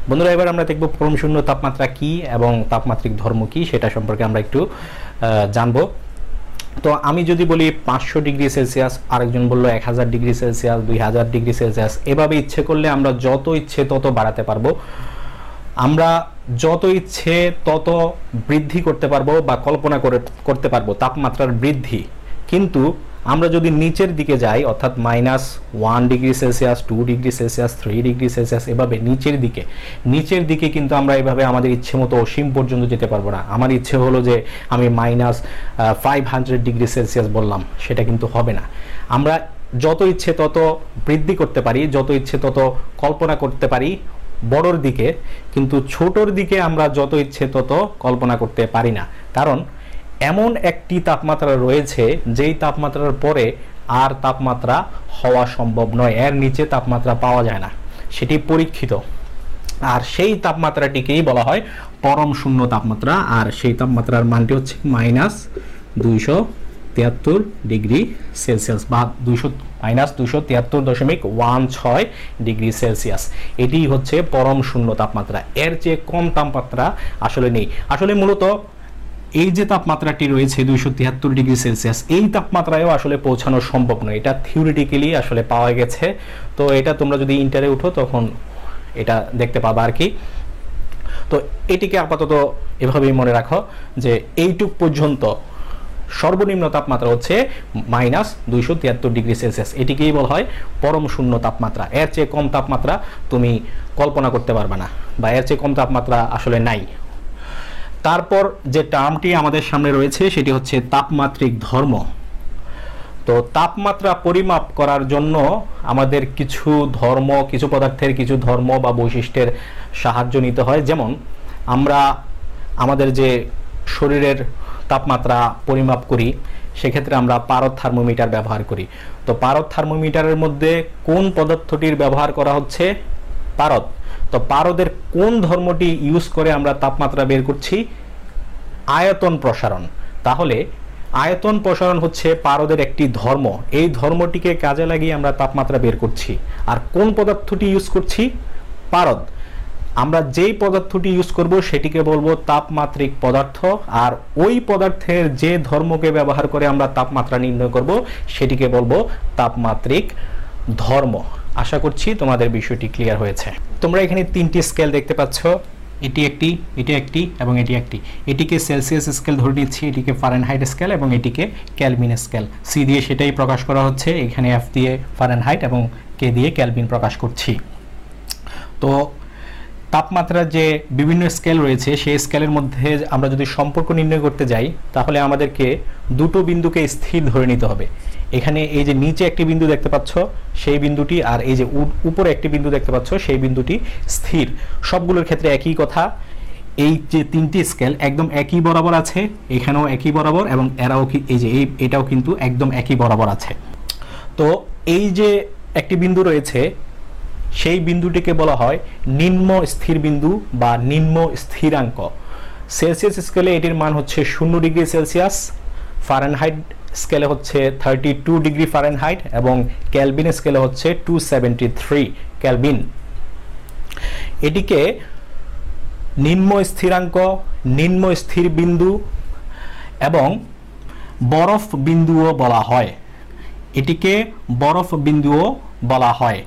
বন্ধুরা, এবার আমরা দেখব পরম শূন্য তাপমাত্রা কি এবং তাপমাত্রিক ধর্ম কি সেটা সম্পর্কে আমরা একটু জানবো। তো আমি যদি বলি 500 ডিগ্রি সেলসিয়াস, আরেকজন বললো 1000 ডিগ্রি সেলসিয়াস, 2000 ডিগ্রি সেলসিয়াস, এভাবে ইচ্ছে করলে আমরা যত ইচ্ছে তত বাড়াতে পারবো। আমরা যত ইচ্ছে তত বৃদ্ধি করতে পারবো বা কল্পনা করতে পারবো তাপমাত্রার বৃদ্ধি। কিন্তু আমরা যদি নিচের দিকে যাই, অর্থাৎ -1 degree Celsius, 2 degree Celsius, 3 degree Celsius, এভাবে নিচের দিকে কিন্তু আমরা এভাবে আমাদের ইচ্ছে মতো অসীম পর্যন্ত যেতে পারবো না। আমার ইচ্ছে হলো যে আমি -500 ডিগ্রি সেলসিয়াস বললাম, সেটা কিন্তু হবে না। আমরা যত ইচ্ছে তত বৃদ্ধি করতে পারি, যত ইচ্ছে তত কল্পনা করতে পারি বড়র দিকে, কিন্তু ছোটর দিকে আমরা যত ইচ্ছে তত কল্পনা করতে পারি না। কারণ এমন একটি তাপমাত্রা রয়েছে যেই তাপমাত্রার পরে আর তাপমাত্রা হওয়া সম্ভব নয়, এর নিচে তাপমাত্রা পাওয়া যায় না, সেটি পরীক্ষিত। আর সেই তাপমাত্রাটিকেই বলা হয় পরম শূন্য তাপমাত্রা। আর সেই তাপমাত্রার মানটি হচ্ছে -273 ডিগ্রি সেলসিয়াস বা -273.16 ডিগ্রি সেলসিয়াস। এটি হচ্ছে পরম শূন্য তাপমাত্রা। এর চেয়ে কম তাপমাত্রা আসলে নেই। আসলে মূলত এই যে তাপমাত্রাটি রয়েছে 273 ডিগ্রি সেলসিয়াস, এই তাপমাত্রায়ও আসলে পৌঁছানো সম্ভব নয়। এটা থিওরিটিক্যালি আসলে পাওয়া গেছে। তো এটা তোমরা যদি ইন্টারে উঠো তখন এটা দেখতে পাবা আর কি। তো এটিকে আপাতত এভাবেই মনে রাখো যে এইটুক পর্যন্ত সর্বনিম্ন তাপমাত্রা হচ্ছে -273 ডিগ্রি সেলসিয়াস। এটিকেই বলা হয় পরম শূন্য তাপমাত্রা। এর চেয়ে কম তাপমাত্রা তুমি কল্পনা করতে পারবে না, বা এর চেয়ে কম তাপমাত্রা আসলে নাই। তারপর যে টার্মটি আমাদের সামনে রয়েছে সেটি হচ্ছে তাপমাত্রিক ধর্ম। তো তাপমাত্রা পরিমাপ করার জন্য আমাদের কিছু পদার্থের কিছু ধর্ম বা বৈশিষ্ট্যের সাহায্য নিতে হয়। যেমন আমরা আমাদের যে শরীরের তাপমাত্রা পরিমাপ করি, সেক্ষেত্রে আমরা পারদ থার্মোমিটার ব্যবহার করি। তো পারদ থার্মোমিটারের মধ্যে কোন পদার্থটির ব্যবহার করা হচ্ছে? পারদ। তো পারদের কোন ধর্মটি ইউজ করে আমরা তাপমাত্রা বের করছি? আয়তন প্রসারণ। তাহলে আয়তন প্রসারণ হচ্ছে পারদের একটি ধর্ম। এই ধর্মটিকে কাজে লাগিয়ে আমরা তাপমাত্রা বের করছি। আর কোন পদার্থটি ইউজ করছি? পারদ। আমরা যেই পদার্থটি ইউজ করব সেটিকে বলবো তাপমাত্রিক পদার্থ। আর ওই পদার্থের যে ধর্মকে ব্যবহার করে আমরা তাপমাত্রা নির্ণয় করব সেটিকে বলবো তাপমাত্রিক ধর্ম। আশা করছি তোমাদের বিষয়টি ক্লিয়ার হয়েছে। তোমরা এখানে 3টি স্কেল দেখতে পাচ্ছ, এটি একটি, এটি একটি এবং এটি একটি। এটিকে সেলসিয়াস স্কেল ধরে নিচ্ছি, এটিকে ফারেনহাইট স্কেল এবং এটিকে কেলভিন স্কেল। সি দিয়ে সেটাই প্রকাশ করা হচ্ছে, এখানে এফ দিয়ে ফারেনহাইট এবং কে দিয়ে কেলভিন প্রকাশ করছি। তো তাপমাত্রার যে বিভিন্ন স্কেল রয়েছে সেই স্কেলের মধ্যে আমরা যদি সম্পর্ক নির্ণয় করতে যাই, তাহলে আমাদেরকে দুটো বিন্দুকে স্থির ধরে নিতে হবে। এখানে এই যে নিচে একটি বিন্দু দেখতে পাচ্ছ সেই বিন্দুটি, আর এই যে উপরে একটি বিন্দু দেখতে পাচ্ছ সেই বিন্দুটি স্থির। সবগুলোর ক্ষেত্রে একই কথা। এই যে 3টি স্কেল একদম একই বরাবর আছে, এখানেও একই বরাবর, এবং এরাও এই যে এটাও কিন্তু একদম একই বরাবর আছে। তো এই যে একটি বিন্দু রয়েছে সেই বিন্দুটিকে বলা হয় নিম্ন স্থির বিন্দু বা নিম্ন স্থিরাঙ্ক। সেলসিয়াস স্কেলে এটির মান হচ্ছে 0 ডিগ্রি সেলসিয়াস, ফারেনহাইট স্কেলে হচ্ছে 32 ডিগ্রি ফারেনহাইট এবং কেলভিন স্কেলে হচ্ছে 273 কেলভিন। এটিকে নিম্ন স্থিরাঙ্ক, নিম্ন স্থির বিন্দু এবং বরফ বিন্দুও বলা হয়। এটিকে বরফ বিন্দুও বলা হয়।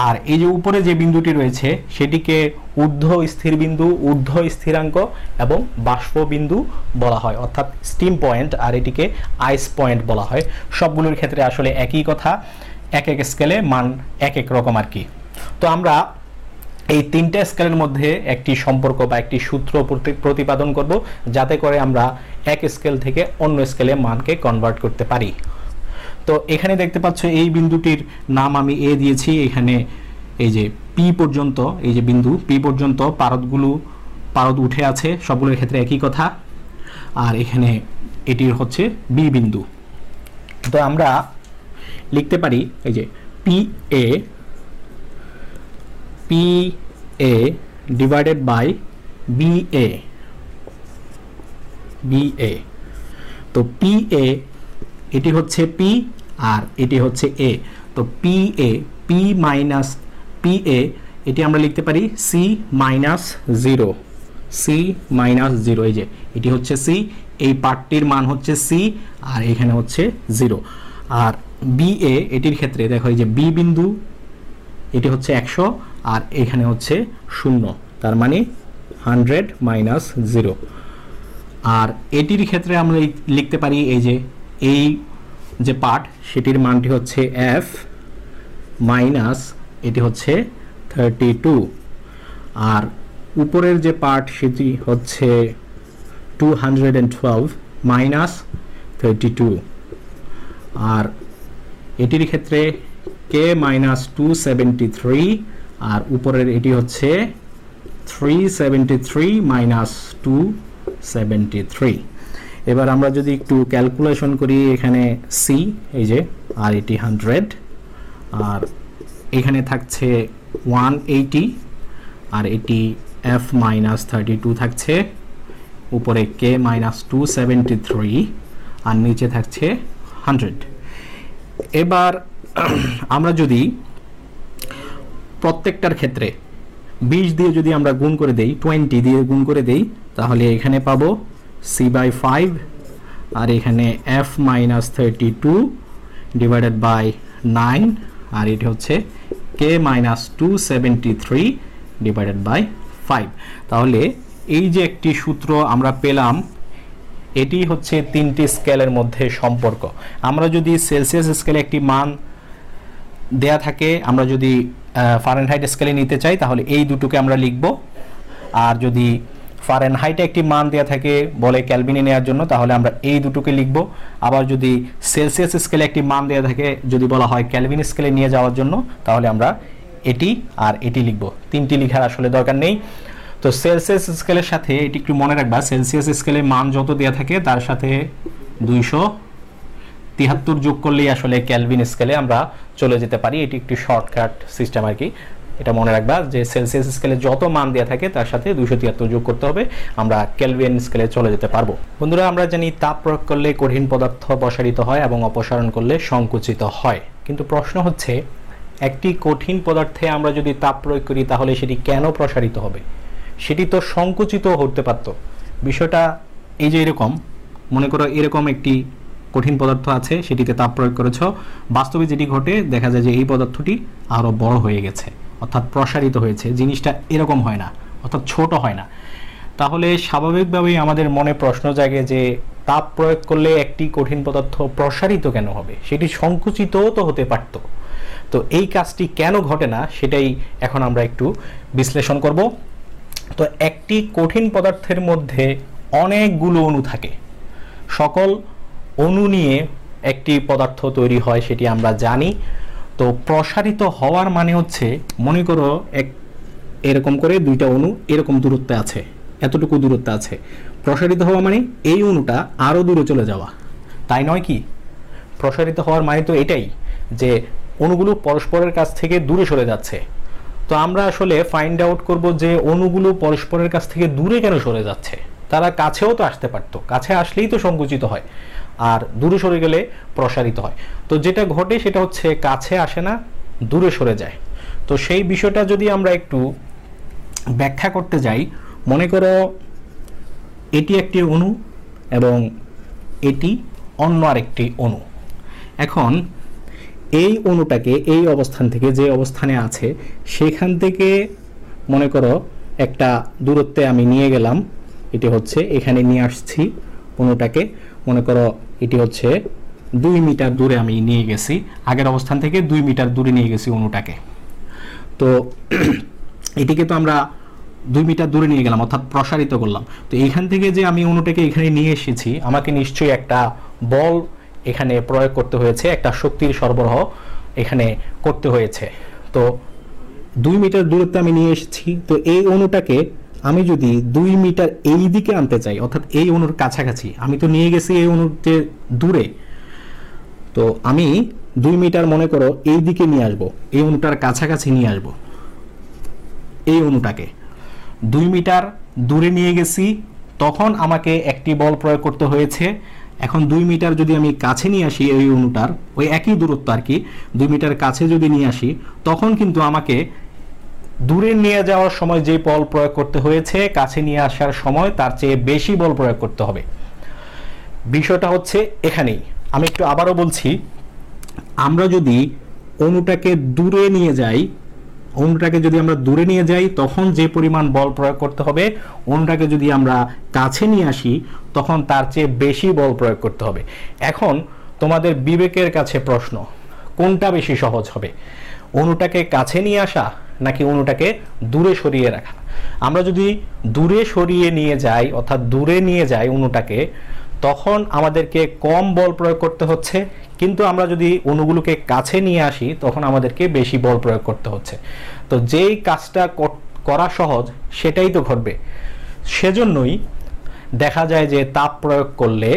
আর এই যে উপরে যে বিন্দুটি রয়েছে সেটিকে ঊর্ধ্ব স্থির বিন্দু, ঊর্ধ্ব স্থিরাঙ্ক এবং বাষ্প বিন্দু বলা হয়, অর্থাৎ স্টিম পয়েন্ট। আর এটিকে আইস পয়েন্ট বলা হয়। সবগুলোর ক্ষেত্রে আসলে একই কথা, এক এক স্কেলে মান এক এক রকম আর কি। তো আমরা এই 3টে স্কেলের মধ্যে একটি সম্পর্ক বা একটি সূত্র প্রতিপাদন করব, যাতে করে আমরা এক স্কেল থেকে অন্য স্কেলে মানকে কনভার্ট করতে পারি। তো এখানে দেখতে পাচ্ছ এই বিন্দুটির নাম আমি এ দিয়েছি। এখানে এই যে পি পর্যন্ত, এই যে বিন্দু পি পর্যন্ত পারদ উঠে আছে, সবগুলোর ক্ষেত্রে একই কথা। আর এখানে এটির হচ্ছে বি বিন্দু। তো আমরা লিখতে পারি এই যে P A divided by B A. তো পি এ এটি হচ্ছে পি আর এটি হচ্ছে এ। তো P A, P minus P A এটি আমরা লিখতে পারি C minus zero, C minus zero. এই যে এটি হচ্ছে সি, এই পার্টটির মান হচ্ছে সি, আর এখানে হচ্ছে জিরো। আর বি এ এটির ক্ষেত্রে দেখো এই যে বি বিন্দু এটি হচ্ছে 100 আর এখানে হচ্ছে 0, তার মানে 100 মাইনাস জিরো। আর এটির ক্ষেত্রে আমরা লিখতে পারি এই যে পার্ট সেটির মানটি হচ্ছে এফ মাইনাস এটি হচ্ছে 32, আর উপরের যে পার্ট সেটি হচ্ছে 212 মাইনাস 32, আর এটির ক্ষেত্রে কে মাইনাস 273, আর উপরের এটি হচ্ছে 373 মাইনাস 273। এবার আমরা যদি একটু ক্যালকুলেশন করি, এখানে সি এই যে, আর এটি 100, আর এখানে থাকছে 180, আর এটি এফ মাইনাস 32 থাকছে, উপরে কে মাইনাস 273, আর নিচে থাকছে 100। এবার আমরা যদি প্রত্যেকটার ক্ষেত্রে 20 দিয়ে যদি আমরা গুণ করে দেই, 20 দিয়ে গুণ করে দেই, তাহলে এখানে পাবো c/5, আর এখানে f মাইনাস 32 ডিভাইডেড বাই 9, আর এটি হচ্ছে k মাইনাস 273 ডিভাইডেড বাই 5। তাহলে এই যে একটি সূত্র আমরা পেলাম, এটি হচ্ছে তিনটি স্কেলের মধ্যে সম্পর্ক। আমরা যদি সেলসিয়াস স্কেলে একটি মান দেয়া থাকে, আমরা যদি ফারেনহাইট স্কেলে নিতে চাই তাহলে এই দুটোকে আমরা লিখব, আর যদি ফারেনহাইটে একটি মান দেয়া থাকে বলে ক্যালভিনে নেওয়ার জন্য, তাহলে আমরা এই দুটোকে লিখব। আবার যদি সেলসিয়াস স্কেলে একটি মান দেয়া থাকে যদি বলা হয় ক্যালভিন স্কেলে নিয়ে যাওয়ার জন্য, তাহলে আমরা এটি আর এটি লিখব। তিনটি লেখার আসলে দরকার নেই। তো সেলসিয়াস স্কেলের সাথে এটি একটু মনে রাখবা, সেলসিয়াস স্কেলে মান যত দেয়া থাকে তার সাথে 273 যোগ করলেই আসলে ক্যালভিন স্কেলে আমরা চলে যেতে পারি। এটি একটি শর্টকাট সিস্টেম আর কি, এটা মনে রাখবা যে সেলসিয়াস স্কেলে যত মান দেয়া থাকে তার সাথে 273 যোগ করতে হবে, আমরা ক্যালভিন স্কেলে চলে যেতে পারবো। বন্ধুরা, আমরা জানি তাপ প্রয়োগ করলে কঠিন পদার্থ প্রসারিত হয় এবং অপসারণ করলে সংকুচিত হয়, কিন্তু প্রশ্ন হচ্ছে একটি কঠিন পদার্থে আমরা যদি তাপ প্রয়োগ করি তাহলে সেটি কেন প্রসারিত হবে? সেটি তো সংকুচিত হতে পারত। বিষয়টা এই যে এরকম, মনে করো এরকম একটি কঠিন পদার্থ আছে, সেটিতে তাপ প্রয়োগ করেছ, বাস্তবে যেটি ঘটে দেখা যায় যে এই পদার্থটি আরও বড় হয়ে গেছে, অর্থাৎ প্রসারিত হয়েছে। জিনিসটা এরকম হয় না, অর্থাৎ ছোট হয় না। তাহলে স্বাভাবিকভাবেই আমাদের মনে প্রশ্ন জাগে যে তাপ প্রয়োগ করলে একটি কঠিন পদার্থ প্রসারিত কেন হবে? সেটি সংকুচিতও তো হতে পারত। তো এই কাজটি কেন ঘটে না সেটাই এখন আমরা একটু বিশ্লেষণ করব। তো একটি কঠিন পদার্থের মধ্যে অনেকগুলো অণু থাকে, সকল অণু নিয়ে একটি পদার্থ তৈরি হয়, সেটি আমরা জানি। তো প্রসারিত হওয়ার মানে হচ্ছে, মনে করো এরকম করে দুইটা অণু এরকম দূরত্বে আছে, এতটুকু দূরত্বে আছে। প্রসারিত হওয়া মানে এই অণুটা আরও দূরে চলে যাওয়া, তাই নয় কি? প্রসারিত হওয়ার মানে তো এটাই যে অণুগুলো পরস্পরের কাছ থেকে দূরে সরে যাচ্ছে। তো আমরা আসলে ফাইন্ড আউট করব যে অণুগুলো পরস্পরের কাছ থেকে দূরে কেন সরে যাচ্ছে। তারা কাছেও তো আসতে পারতো, কাছে আসলেই তো সংকুচিত হয়, আর দূরে সরে গেলে প্রসারিত হয়। তো যেটা ঘটে সেটা হচ্ছে কাছে আসে না, দূরে সরে যায়। তো সেই বিষয়টা যদি আমরা একটু ব্যাখ্যা করতে যাই, মনে করো এটি একটি অণু এবং এটি অন্য আরেকটি অণু। এখন এই অণুটাকে এই অবস্থান থেকে, যে অবস্থানে আছে সেখান থেকে মনে করো একটা দূরত্বে আমি নিয়ে গেলাম, এটি হচ্ছে এখানে নিয়ে আসছি অণুটাকে, মনে করো এটি হচ্ছে 2 মিটার দূরে আমি নিয়ে গেছি, আগের অবস্থান থেকে 2 মিটার দূরে নিয়ে গেছি অণুটাকে। তো এটিকে তো আমরা 2 মিটার দূরে নিয়ে গেলাম, অর্থাৎ প্রসারিত করলাম। তো এইখান থেকে যে আমি অণুটাকে এখানে নিয়ে এসেছি, আমাকে নিশ্চয়ই একটা বল এখানে প্রয়োগ করতে হয়েছে, একটা শক্তির সরবরাহ এখানে করতে হয়েছে। তো 2 মিটার দূরত্বে আমি নিয়ে এসেছি। তো এই অণুটাকে আমি যদি 2 মিটার এই দিকে আনতে চাই, অর্থাৎ এই অণুর কাছাকাছি, আমি তো নিয়ে গেছি এই অণুতে দূরে, তো আমি 2 মিটার মনে করো এই দিকে নিয়ে আসবো, এই অণুটার কাছাকাছি নিয়ে আসবো। এই অণুটাকে 2 মিটার দূরে নিয়ে গেছি, তখন আমাকে একটি বল প্রয়োগ করতে হয়েছে। এখন 2 মিটার যদি আমি কাছে নিয়ে আসি, এই অণুটার ওই একই দূরত্ব আর কি, 2 মিটার কাছে যদি নিয়ে আসি, তখন কিন্তু আমাকে দূরে নিয়ে যাওয়ার সময় যে বল প্রয়োগ করতে হয়েছে কাছে নিয়ে আসার সময় তার চেয়ে বেশি বল প্রয়োগ করতে হবে। বিষয়টা হচ্ছে এখানেই। আমি একটু আবারও বলছি, আমরা যদি অণুটাকে দূরে নিয়ে যাই, অণুটাকে যদি আমরা দূরে নিয়ে যাই তখন যে পরিমাণ বল প্রয়োগ করতে হবে, অণুটাকে যদি আমরা কাছে নিয়ে আসি তখন তার চেয়ে বেশি বল প্রয়োগ করতে হবে। এখন তোমাদের বিবেকের কাছে প্রশ্ন, কোনটা বেশি সহজ হবে, অণুটাকে কাছে নিয়ে আসা নাকি অণুটাকে দূরে সরিয়ে রাখা? আমরা যদি দূরে সরিয়ে নিয়ে যাই, অর্থাৎ দূরে নিয়ে যাই অণুটাকে, তখন আমাদেরকে কম বল প্রয়োগ করতে হচ্ছে, কিন্তু আমরা যদি অণুগুলোকে কাছে নিয়ে আসি তখন আমাদেরকে বেশি বল প্রয়োগ করতে হচ্ছে। তো যেই কাজটা করা সহজ সেটাই তো ঘটবে। সেজন্যই দেখা যায় যে তাপ প্রয়োগ করলে,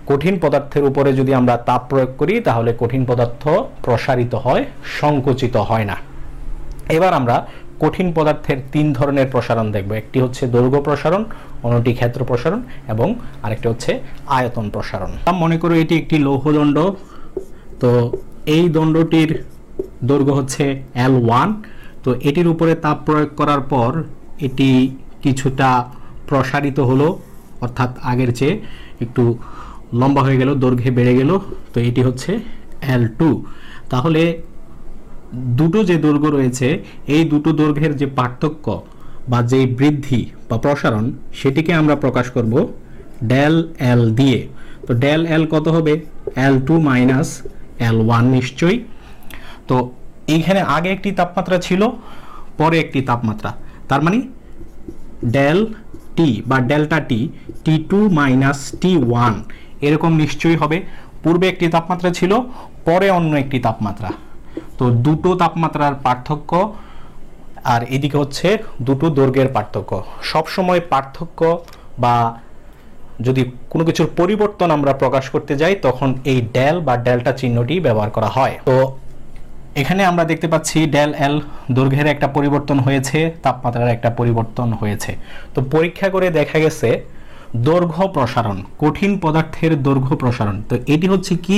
কঠিন পদার্থের উপরে যদি আমরা তাপ প্রয়োগ করি তাহলে কঠিন পদার্থ প্রসারিত হয়, সংকুচিত হয় না। এবার আমরা কঠিন পদার্থের 3 ধরনের প্রসারণ দেখব। একটি হচ্ছে দৈর্ঘ্য প্রসারণ, অন্যটি ক্ষেত্র প্রসারণ এবং আরেকটি হচ্ছে আয়তন প্রসারণ। মনে করো এটি একটি লৌহদণ্ড, তো এই দণ্ডটির দৈর্ঘ্য হচ্ছে L1। তো এটির উপরে তাপ প্রয়োগ করার পর এটি কিছুটা প্রসারিত হলো, অর্থাৎ আগের চেয়ে একটু লম্বা হয়ে গেল, দৈর্ঘ্যে বেড়ে গেল। তো এটি হচ্ছে L2। তাহলে দুটো যে দৈর্ঘ্য রয়েছে এই দুটো দৈর্ঘ্যের যে পার্থক্য বা যে বৃদ্ধি বা প্রসারণ সেটিকে আমরা প্রকাশ করব ডেল এল দিয়ে। তো ডেল এল কত হবে? L2 মাইনাস L1 নিশ্চয়ই। তো এইখানে আগে একটি তাপমাত্রা ছিল, পরে একটি তাপমাত্রা, তার মানে ডেল টি বা ডেল্টা টি T2 মাইনাস T1 এরকম নিশ্চয়ই হবে। পূর্বে একটি তাপমাত্রা ছিল, পরে অন্য একটি তাপমাত্রা। তো দুটো তাপমাত্রার পার্থক্য, আর এদিকে হচ্ছে দুটো দৈর্ঘ্যের পার্থক্য। সবসময় পার্থক্য বা যদি কোনো কিছুর পরিবর্তন আমরা প্রকাশ করতে যাই তখন এই ডেল বা ডেল্টা চিহ্নটি ব্যবহার করা হয়। তো এখানে আমরা দেখতে পাচ্ছি ডেল এল দৈর্ঘ্যের একটা পরিবর্তন হয়েছে, তাপমাত্রার একটা পরিবর্তন হয়েছে। তো পরীক্ষা করে দেখা গেছে দৈর্ঘ্য প্রসারণ, কঠিন পদার্থের দৈর্ঘ্য প্রসারণ। তো এটি হচ্ছে কি?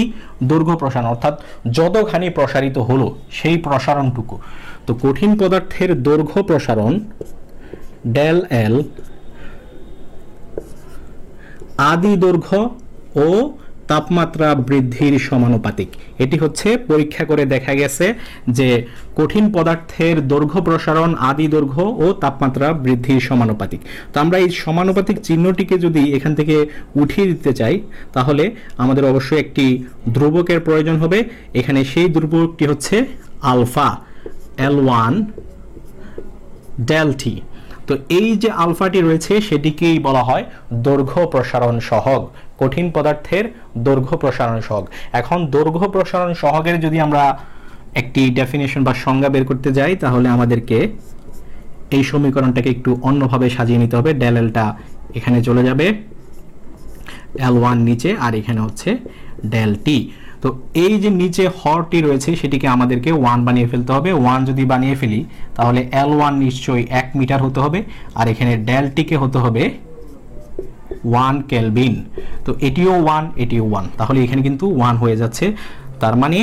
দৈর্ঘ্য প্রসারণ, অর্থাৎ যতখানি প্রসারিত হলো সেই প্রসারণটুকু। তো কঠিন পদার্থের দৈর্ঘ্য প্রসারণ ডেল এল আদি দৈর্ঘ্য ও তাপমাত্রা বৃদ্ধির সমানুপাতিক। এটি হচ্ছে পরীক্ষা করে দেখা গেছে যে কঠিন পদার্থের দৈর্ঘ্য প্রসারণ আদি দৈর্ঘ্য ও তাপমাত্রা বৃদ্ধির সমানুপাতিক। তো আমরা এই সমানুপাতিক চিহ্নটিকে যদি এখান থেকে উঠিয়ে দিতে চাই তাহলে আমাদের অবশ্যই একটি ধ্রুবকের প্রয়োজন হবে। এখানে সেই ধ্রুবকটি হচ্ছে আলফা, L1 ডেল টি। তো এই যে আলফাটি রয়েছে সেটিকেই বলা হয় দৈর্ঘ্য প্রসারণ সহগ, কঠিন পদার্থের দৈর্ঘ্য প্রসারণ সহগ। এখন দৈর্ঘ্য প্রসারণ সহগের যদি আমরা একটি ডেফিনেশন বা সংজ্ঞা বের করতে যাই তাহলে আমাদেরকে এই সমীকরণটাকে একটু অন্যভাবে সাজিয়ে নিতে হবে। ডেল এলটা এখানে চলে যাবে, L1 নিচে, আর এখানে হচ্ছে ডেল টি। তো এই যে নিচে হরটি রয়েছে সেটিকে আমাদেরকে 1 বানিয়ে ফেলতে হবে। 1 যদি বানিয়ে ফেলি তাহলে L1 নিশ্চয়ই 1 মিটার হতে হবে, আর এখানে ডেল টিকে হতে হবে 1 কেলভিন। তো এটিও 1, এটিও 1, তাহলে এখানে কিন্তু 1 হয়ে যাচ্ছে। তার মানে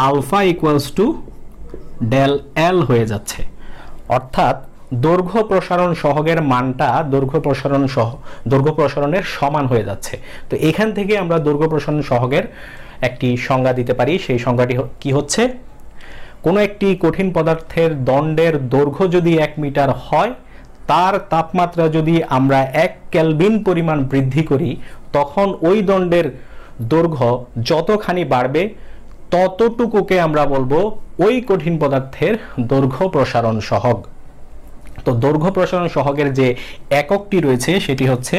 alpha equals to del L হয়ে যাচ্ছে, অর্থাৎ দৈর্ঘ্য প্রসারণ সহগের মানটা দৈর্ঘ্য প্রসারণের সমান হয়ে যাচ্ছে। তো এখান থেকে আমরা দৈর্ঘ্য প্রসারণ সহগের একটি সংজ্ঞা দিতে পারি। সেই সংজ্ঞাটি কি হচ্ছে? কোনো একটি কঠিন পদার্থের দণ্ডের দৈর্ঘ্য যদি 1 মিটার হয়, তার তাপমাত্রা যদি আমরা 1 কেলভিন পরিমাণ বৃদ্ধি করি, তখন ওই দণ্ডের দৈর্ঘ্য যতখানি বাড়বে ততটুকুকে আমরা বলবো ওই কঠিন পদার্থের দৈর্ঘ্য প্রসারণ সহগ। তো দৈর্ঘ্য প্রসারণ সহগের যে এককটি রয়েছে সেটি হচ্ছে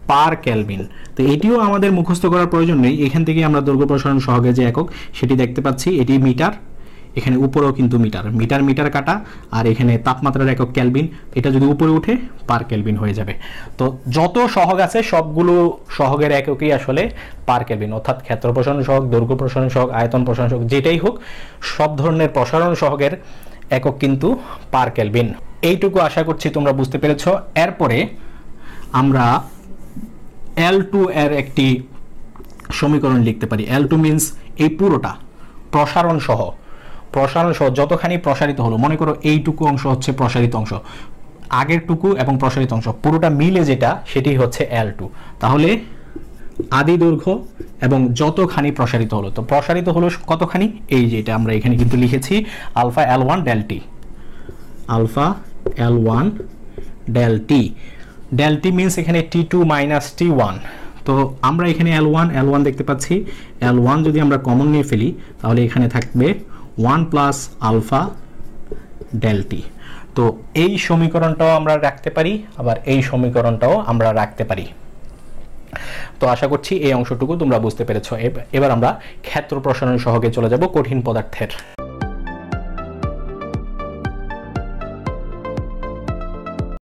পার কেলভিন। তো এটিও আমাদের মুখস্থ করার প্রয়োজন নেই, এখান থেকে আমরা দৈর্ঘ্য প্রসারণ সহগের যে একক সেটি দেখতে পাচ্ছি। এটি মিটার, এখানে উপরেও কিন্তু মিটার, মিটার মিটার কাটা, আর এখানে তাপমাত্রার একক কেলভিন। এটা যদি উপরে উঠে পার কেলভিন হয়ে যাবে। তো যত সহগ আছে সবগুলো সহগের এককই আসলে পার কেলভিন, অর্থাৎ ক্ষেত্র প্রসারণ সহগ, দৈর্ঘ্য প্রসারণ সহগ, আয়তন প্রসারণ সহগ, যেটাই হোক সব ধরনের প্রসারণ সহগের একক কিন্তু পার কেলভিন। এইটুকু আশা করছি তোমরা বুঝতে পেরেছ। এরপরে আমরা L2 এর একটি সমীকরণ লিখতে পারি। L2 মিন্স এই পুরোটা প্রসারণ সহ। প্রসারণ সহ যতখানি প্রসারিত হলো, মনে করো এইটুকু অংশ হচ্ছে প্রসারিত অংশ, আগের টুকু এবং প্রসারিত অংশ পুরোটা মিলে যেটা সেটি হচ্ছে L2। তাহলে আদি দৈর্ঘ্য এবং যতখানি প্রসারিত হলো, তো প্রসারিত হলো কতখানি, এই যেটা আমরা এখানে কিন্তু লিখেছি alpha L1 del T, alpha L1 del T. Del T means এখানে T2 মাইনাস T1। তো আমরা এখানে L1 দেখতে পাচ্ছি, L1 যদি আমরা কমন নিয়ে ফেলি তাহলে এখানে থাকবে 1 প্লাস আলফা ডেল টি। তো এই সমীকরণটাও আমরা রাখতে পারি, আবার এই সমীকরণটাও আমরা রাখতে পারি। তো আশা করছি এই অংশটুকু তোমরা বুঝতে পেরেছো। এবার আমরা ক্ষেত্র প্রসারণ সহগে চলে যাব কঠিন পদার্থের।